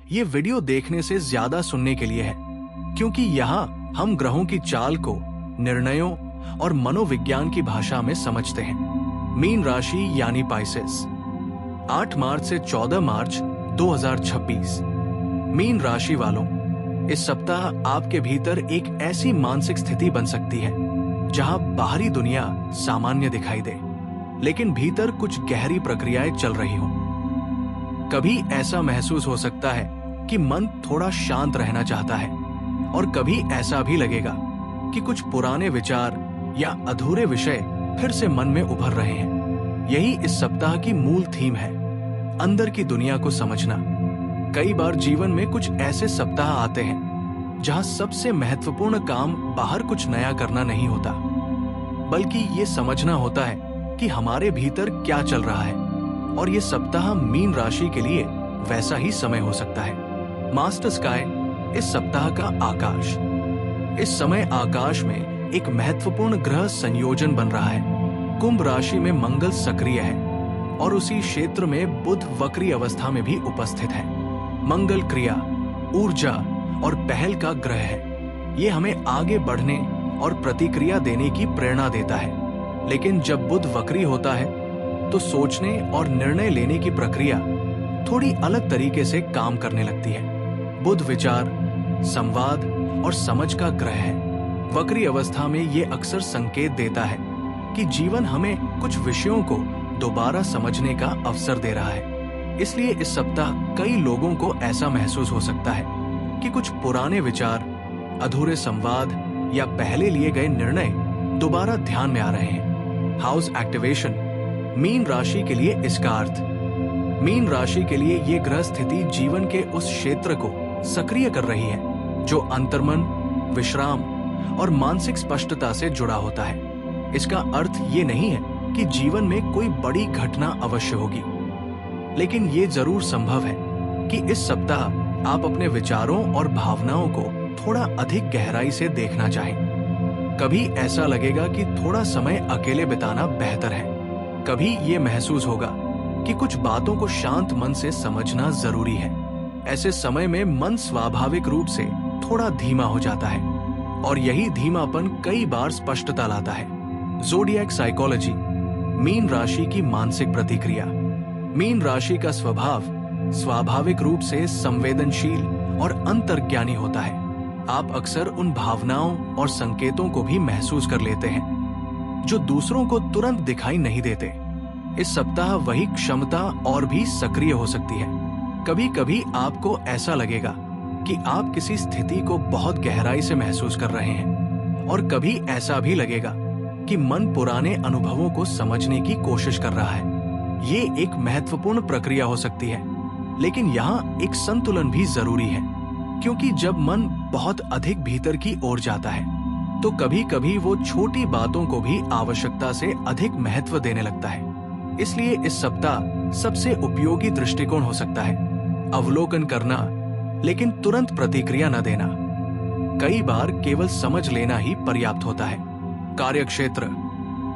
ये वीडियो देखने से ज्यादा सुनने के लिए है, क्योंकि यहाँ हम ग्रहों की चाल को निर्णयों और मनोविज्ञान की भाषा में समझते हैं। मीन राशि यानी पाइसेस, 8 मार्च से 14 मार्च 2026। मीन राशि वालों, इस सप्ताह आपके भीतर एक ऐसी मानसिक स्थिति बन सकती है जहां बाहरी दुनिया सामान्य दिखाई दे, लेकिन भीतर कुछ गहरी प्रक्रियाएं चल रही हों। कभी ऐसा महसूस हो सकता है कि मन थोड़ा शांत रहना चाहता है, और कभी ऐसा भी लगेगा कि कुछ पुराने विचार या अधूरे विषय फिर से मन में उभर रहे हैं। यही इस सप्ताह की मूल थीम है, अंदर की दुनिया को समझना। कई बार जीवन में कुछ ऐसे सप्ताह आते हैं जहां सबसे महत्वपूर्ण काम बाहर कुछ नया करना नहीं होता, बल्कि ये समझना होता है कि हमारे भीतर क्या चल रहा है। और ये सप्ताह मीन राशि के लिए वैसा ही समय हो सकता है। मास्टर स्काई, इस सप्ताह का आकाश। इस समय आकाश में एक महत्वपूर्ण ग्रह संयोजन बन रहा है। कुंभ राशि में मंगल सक्रिय है और उसी क्षेत्र में बुध वक्री अवस्था में भी उपस्थित है। मंगल क्रिया, ऊर्जा और पहल का ग्रह है। ये हमें आगे बढ़ने और प्रतिक्रिया देने की प्रेरणा देता है। लेकिन जब बुध वक्री होता है तो सोचने और निर्णय लेने की प्रक्रिया थोड़ी अलग तरीके से काम करने लगती है। बुध विचार, संवाद और समझ का ग्रह है। वक्री अवस्था में ये अक्सर संकेत देता है कि जीवन हमें कुछ विषयों को दोबारा समझने का अवसर दे रहा है। इसलिए इस सप्ताह कई लोगों को ऐसा महसूस हो सकता है कि कुछ पुराने विचार, अधूरे संवाद या पहले लिए गए निर्णय दोबारा ध्यान में आ रहे हैं। हाउस एक्टिवेशन, मीन राशि के लिए इसका अर्थ। मीन राशि के लिए ये ग्रह स्थिति जीवन के उस क्षेत्र को सक्रिय कर रही है जो अंतर्मन, विश्राम और मानसिक स्पष्टता से जुड़ा होता है। इसका अर्थ ये नहीं है कि जीवन में कोई बड़ी घटना अवश्य होगी, लेकिन ये जरूर संभव है कि इस सप्ताह आप अपने विचारों और भावनाओं को थोड़ा अधिक गहराई से देखना चाहें। कभी ऐसा लगेगा कि थोड़ा समय अकेले बिताना बेहतर है। कभी ये महसूस होगा कि कुछ बातों को शांत मन से समझना जरूरी है। ऐसे समय में मन स्वाभाविक रूप से थोड़ा धीमा हो जाता है, और यही धीमापन कई बार स्पष्टता लाता है। ज़ोडिएक साइकोलॉजी, मीन राशि की मानसिक प्रतिक्रिया। मीन राशि का स्वभाव स्वाभाविक रूप से संवेदनशील और अंतर्ज्ञानी होता है। आप अक्सर उन भावनाओं और संकेतों को भी महसूस कर लेते हैं जो दूसरों को तुरंत दिखाई नहीं देते। इस सप्ताह वही क्षमता और भी सक्रिय हो सकती है। कभी कभी आपको ऐसा लगेगा कि आप किसी स्थिति को बहुत गहराई से महसूस कर रहे हैं, और कभी ऐसा भी लगेगा कि मन पुराने अनुभवों को समझने की कोशिश कर रहा है। ये एक महत्वपूर्ण प्रक्रिया हो सकती है, लेकिन यहाँ एक संतुलन भी जरूरी है, क्योंकि जब मन बहुत अधिक भीतर की ओर जाता है तो कभी कभी वो छोटी बातों को भी आवश्यकता से अधिक महत्व देने लगता है। इसलिए इस सप्ताह सबसे उपयोगी दृष्टिकोण हो सकता है अवलोकन करना, लेकिन तुरंत प्रतिक्रिया न देना। कई बार केवल समझ लेना ही पर्याप्त होता है। कार्यक्षेत्र,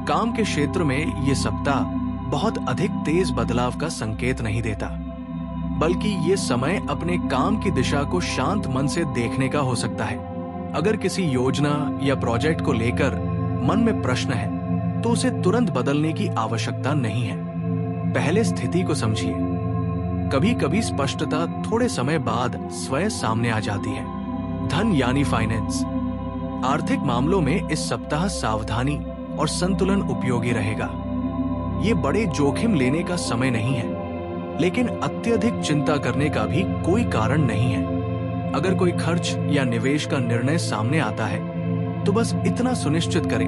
काम के क्षेत्र में ये सप्ताह बहुत अधिक तेज बदलाव का संकेत नहीं देता, बल्कि ये समय अपने काम की दिशा को शांत मन से देखने का हो सकता है। अगर किसी योजना या प्रोजेक्ट को लेकर मन में प्रश्न है तो उसे तुरंत बदलने की आवश्यकता नहीं है। पहले स्थिति को समझिए। कभी कभी स्पष्टता थोड़े समय बाद स्वयं सामने आ जाती है। धन यानी फाइनेंस, आर्थिक मामलों में इस सप्ताह सावधानी और संतुलन उपयोगी रहेगा। ये बड़े जोखिम लेने का समय नहीं है, लेकिन अत्यधिक चिंता करने का भी कोई कारण नहीं है। अगर कोई खर्च या निवेश का निर्णय सामने आता है तो बस इतना सुनिश्चित करें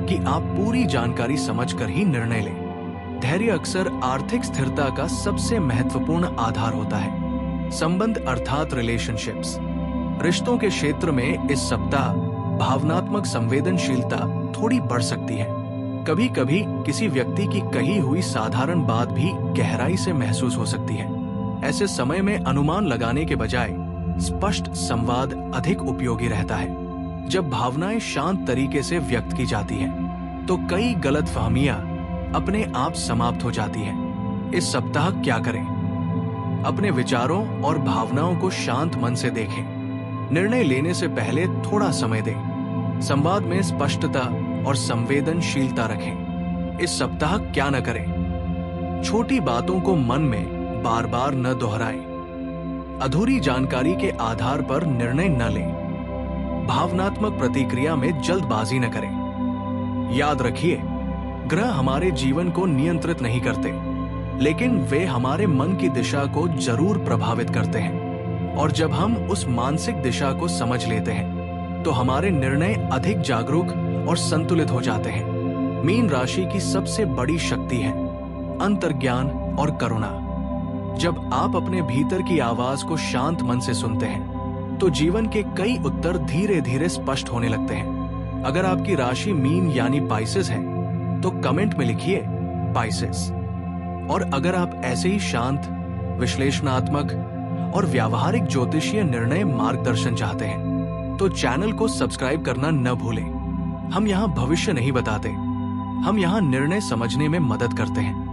कि आप पूरी जानकारी समझकर ही निर्णय लें। धैर्य अक्सर आर्थिक स्थिरता का सबसे महत्वपूर्ण आधार होता है। संबंध अर्थात रिलेशनशिप्स, रिश्तों के क्षेत्र में इस सप्ताह भावनात्मक संवेदनशीलता थोड़ी बढ़ सकती है। कभी कभी किसी व्यक्ति की कही हुई साधारण बात भी गहराई से महसूस हो सकती है। ऐसे समय में अनुमान लगाने के बजाय स्पष्ट संवाद अधिक उपयोगी रहता है। जब भावनाएं शांत तरीके से व्यक्त की जाती हैं, तो कई गलतफहमियां अपने आप समाप्त हो जाती हैं। इस सप्ताह क्या करें? अपने विचारों और भावनाओं को शांत मन से देखें। निर्णय लेने से पहले थोड़ा समय दें। संवाद में स्पष्टता और संवेदनशीलता रखें। इस सप्ताह क्या न करें? छोटी बातों को मन में बार बार न दोहराएं। अधूरी जानकारी के आधार पर निर्णय न लें। भावनात्मक प्रतिक्रिया में जल्दबाजी न करें। याद रखिए, ग्रह हमारे जीवन को नियंत्रित नहीं करते, लेकिन वे हमारे मन की दिशा को जरूर प्रभावित करते हैं। और जब हम उस मानसिक दिशा को समझ लेते हैं, तो हमारे निर्णय अधिक जागरूक और संतुलित हो जाते हैं। मीन राशि की सबसे बड़ी शक्ति है अंतर्ज्ञान और करुणा। जब आप अपने भीतर की आवाज को शांत मन से सुनते हैं, तो जीवन के कई उत्तर धीरे धीरे स्पष्ट होने लगते हैं। अगर आपकी राशि मीन यानी पाइसेस है, तो कमेंट में लिखिए पाइसेस। और अगर आप ऐसे ही शांत, विश्लेषणात्मक और व्यावहारिक ज्योतिषीय निर्णय मार्गदर्शन चाहते हैं, तो चैनल को सब्सक्राइब करना न भूलें। हम यहाँ भविष्य नहीं बताते, हम यहाँ निर्णय समझने में मदद करते हैं।